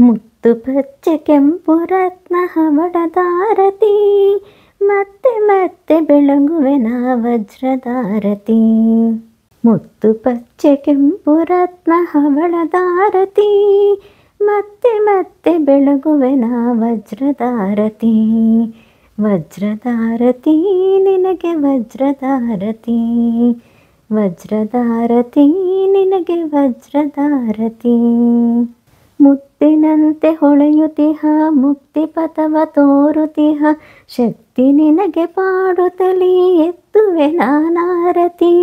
ಮುತ್ತು ಪಚ್ಚೆ ಕೆಂಪು ರತ್ನ ಹವಳದಾರತಿ, ಮತ್ತೆ ಮತ್ತೆ ಬೆಳಗುವೆನ ವಜ್ರದಾರತಿ. ಮುತ್ತು ಪಚ್ಚೆ ಕೆಂಪು ರತ್ನ ಹವಳದಾರತಿ, ಮತ್ತೆ ಮತ್ತೆ ಬೆಳಗುವೆನ ವಜ್ರದಾರತಿ. ವಜ್ರದಾರತಿ ನಿನಗೆ ವಜ್ರದಾರತಿ, ವಜ್ರದಾರತಿ ನಿನಗೆ ವಜ್ರದಾರತಿ. ಮುತ್ತಿನಂತೆ ಹೊಳೆಯುತ್ತಿಹ ಮುಕ್ತಿ ಪಥವ ತೋರುತ್ತಿಹ, ಶಕ್ತಿ ನಿನಗೆ ಪಾಡುತ್ತಲೇ ಎತ್ತುವೆ ನಾನಾರತಿ.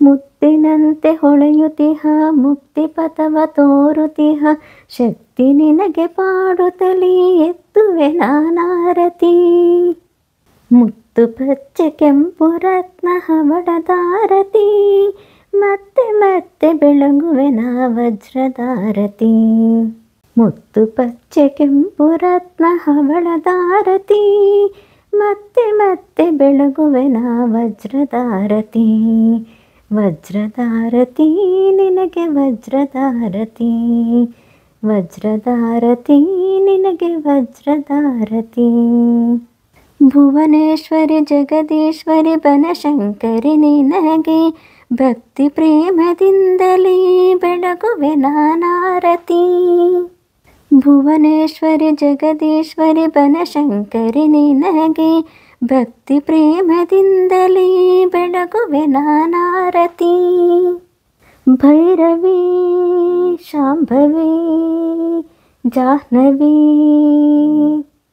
ಮುತ್ತಿನಂತೆ ಹೊಳೆಯುತ್ತಿಹ ಮುಕ್ತಿ ಪಥವ ತೋರುತ್ತಿಹ, ಶಕ್ತಿ ನಿನಗೆ ಪಾಡುತ್ತಲೇ ಎತ್ತುವೆ ನಾನಾರತಿ. ಮುತ್ತು ಪಚ್ಚೆ ಕೆಂಪು ರತ್ನ ಹವಳದಾರತಿ, ಮತ್ತೆ ಮತ್ತೆ ಬೆಳಗುವೆನ ವಜ್ರದಾರತಿ. ಮುತ್ತು ಪಚ್ಚೆ ಕೆಂಪು ರತ್ನ ಹವಳದಾರತಿ, ಮತ್ತೆ ಮತ್ತೆ ಬೆಳಗುವೆನ ವಜ್ರದಾರತಿ. ವಜ್ರದಾರತಿ ನಿನಗೆ ವಜ್ರದಾರತಿ, ವಜ್ರದಾರತಿ ನಿನಗೆ ವಜ್ರದಾರತಿ. ಭುವನೇಶ್ವರಿ ಜಗದೀಶ್ವರಿ ಬನಶಂಕರಿ ನಿನಗೆ, ಭಕ್ತಿ ಪ್ರೇಮದಿಂದಲೇ ಬೆಳಗುವೆ ನಾನಾರತಿ. ಭುವನೇಶ್ವರಿ ಜಗದೀಶ್ವರಿ ಬನಶಂಕರಿ ನಿನಗೆ, ಭಕ್ತಿ ಪ್ರೇಮದಿಂದಲೇ ಬೆಳಗುವೆ ನಾನಾರತಿ. ಭೈರವಿ ಶಾಂಭವಿ ಜಾಹ್ನವಿ,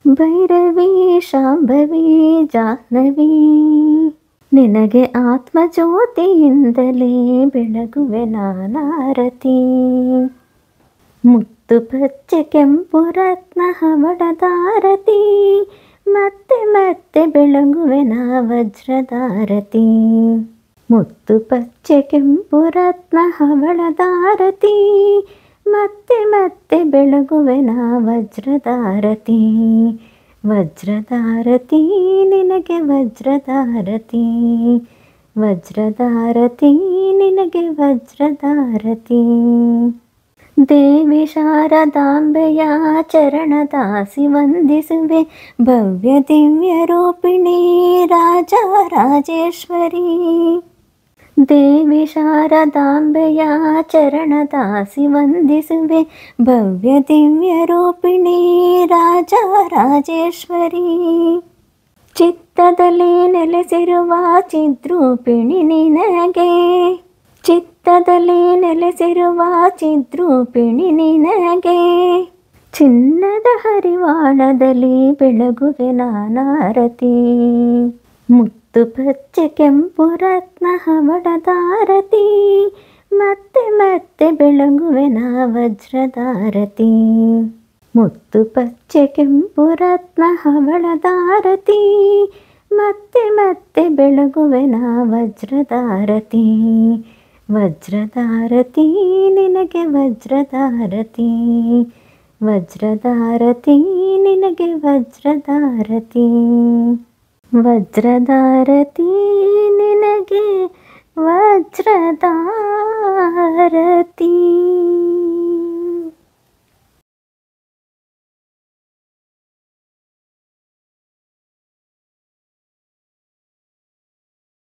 ಭೈರವಿ ಶಾಂಭವಿ ಜಾಹ್ನವಿ, ನಿನಗೆ ಆತ್ಮಜ್ಯೋತಿಯಿಂದಲೇ ಬೆಳಗುವೆ ನಾನಾರತಿ. ಮುತ್ತು ಪಚ್ಚೆ ಕೆಂಪು ರತ್ನ ಹವಳದಾರತಿ, ಮತ್ತೆ ಮತ್ತೆ ಬೆಳಗುವೆನ ವಜ್ರದಾರತಿ. ಮುತ್ತು ಪಚ್ಚೆ ಕೆಂಪು ರತ್ನ ಹವಳದಾರತಿ, ಮತ್ತೆ ಮತ್ತೆ ಬೆಳಗುವೆನ ವಜ್ರದಾರತಿ. ವಜ್ರದಾರತಿ ನಿನಗೆ ವಜ್ರದಾರತಿ, ವಜ್ರದಾರತಿ ನಿನಗೆ ವಜ್ರದಾರತಿ. ದೇವಿ ಶಾರದಾಂಬೆಯ ಚರಣದಾಸಿ ವಂದಿಸುವೆ, ಭವ್ಯ ದಿವ್ಯ ರೂಪಿಣಿ ರಾಜ ರಾಜೇಶ್ವರಿ. ದೇವಿ ಶಾರದಾಂಬೆಯ ಚರಣದಾಸಿ ವಂದಿಸುವೆ, ಭವ್ಯ ದಿವ್ಯ ರೂಪಿಣಿ ರಾಜ ರಾಜೇಶ್ವರಿ. ಚಿತ್ತದಲ್ಲಿ ನೆಲೆಸಿರುವ ಚಿದ್ರೂಪಿಣಿ ನಿನಗೆ, ಚಿತ್ತದಲ್ಲಿ ನೆಲೆಸಿರುವ ಚಿದ್ರೂಪಿಣಿ ನಿನಗೆ, ಚಿನ್ನದ ಹರಿವಾಣದಲ್ಲಿ ಬೆಳಗುವೆ ನಾನಾರತಿ. ಮುತ್ತು ಪಚ್ಚೆ ಕೆಂಪು ರತ್ನ ಹವಳದಾರತಿ, ಮತ್ತೆ ಮತ್ತೆ ಬೆಳಗುವೆನ ವಜ್ರದಾರತಿ. ಮುತ್ತು ಪಚ್ಚೆ ಕೆಂಪು ರತ್ನ ಹವಳದಾರತಿ, ಮತ್ತೆ ಮತ್ತೆ ಬೆಳಗುವೆನ ವಜ್ರದಾರತಿ. ವಜ್ರದಾರತಿ ನಿನಗೆ ವಜ್ರದಾರತಿ, ವಜ್ರದಾರತಿ ನಿನಗೆ ವಜ್ರದಾರತಿ. ವಜ್ರದಾರತಿ ನಿನಗೆ ವಜ್ರದಾರತಿ.